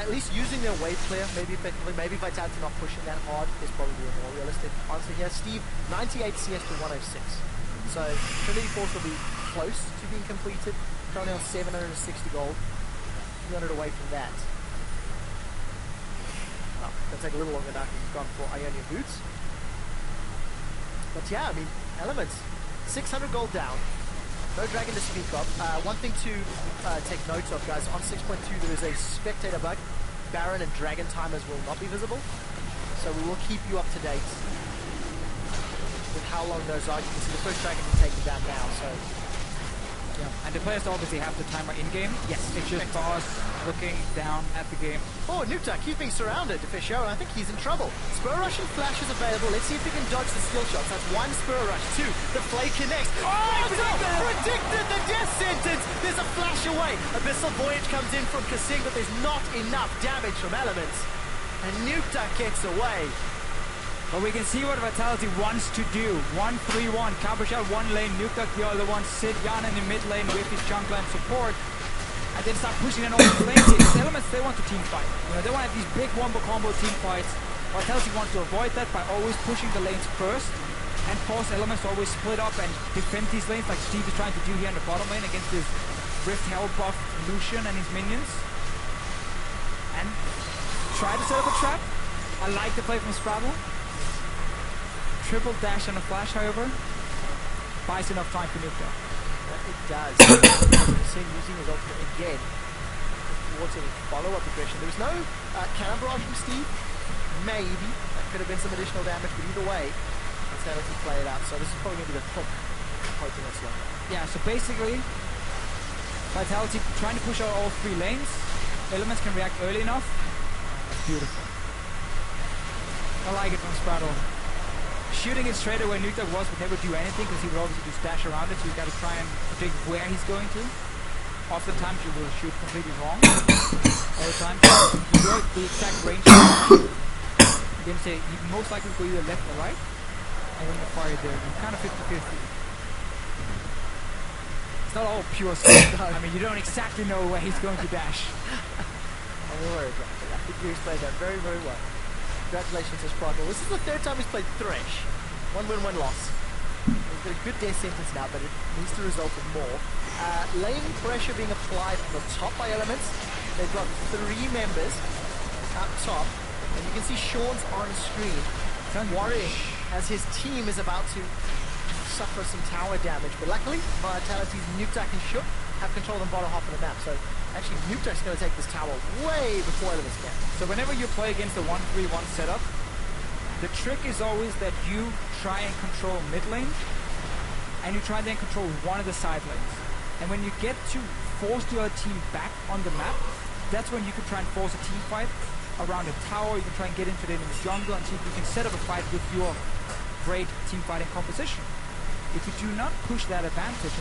at least using their wave clear, maybe effectively, maybe Vitality not pushing that hard is probably a more realistic answer here. Steve, 98 CS to 106. So Trinity Force will be close to being completed. Currently on 760 gold. 200 away from that. Oh, gonna take a little longer now because he's gone for Ionian Boots. But yeah, I mean, Elements, 600 gold down. No dragon to speak of. One thing to take note of, guys, on 6.2 there is a spectator bug. Baron and dragon timers will not be visible. So we will keep you up to date with how long those are. You can see the first dragon is taken down now, so... Yeah. And the players obviously have the timer in-game. Yes. It's just Boss looking down at the game. Oh, Nuktak, he's being surrounded, Fisher, and I think he's in trouble. Spur Rush and Flash is available. Let's see if he can dodge the skill shots. That's one Spur Rush, two. The Flay connects. Oh, predicted the death sentence. There's a flash away. Abyssal Voyage comes in from Kasing, but there's not enough damage from Elements. And Nuktak gets away. But we can see what Vitality wants to do. 1-3-1. Cabochel one lane, Nuktak the other one. Sid Jan in the mid lane with his jungler and support. And then start pushing in all the lanes here. Because Elements, they want to team fight. You know, they want to have these big wombo combo team fights. Vitality wants to avoid that by always pushing the lanes first. And force Elements to always split up and defend these lanes like Steve is trying to do here in the bottom lane against this Rift Hell buff Lucian and his minions. And try to set up a trap. I like the play from Spraddle. Triple dash and a flash, however, buys enough time for Nuktak. It does. Seeing using his ultimate again towards a follow-up aggression. There was no cannon barrage from Steve. Maybe that could have been some additional damage, but either way, that's how he play it out. So this is probably going to be the hook hoping it's longer. Yeah, so basically, Vitality trying to push out all three lanes. Elements can react early enough. That's beautiful. I like it from Spraddle. Shooting it straight away, Nuktak would never do anything because he would obviously just dash around it, so you got to try and predict where he's going to. Oftentimes you will shoot completely wrong. Other times you know the exact range. Then say you most likely go either left or right, and when you fire there, you're kind of 50-50. It's not all pure skill. I mean, you don't exactly know where he's going to dash. I'm worried about it. I think you explained that very, very well. Congratulations to Spraddle. This is the third time he's played Thresh. 1 win, 1 loss. He's got a good death sentence now, but it needs to result in more. Lane pressure being applied on the top by Elements. They've got 3 members up top, and you can see Sean's on screen worrying as his team is about to suffer some tower damage. But luckily, Vitality's Nuktak and Shook have control of the bottom half of the map. So actually, Nuktak's going to take this tower way before Elements can. So whenever you play against the 1-3-1 setup, the trick is always that you try and control mid lane, and you try and then control one of the side lanes. And when you get to force your team back on the map, that's when you can try and force a team fight around a tower. You can try and get into the enemy jungle and see if you can set up a fight with your great team fighting composition. If you do not push that advantage,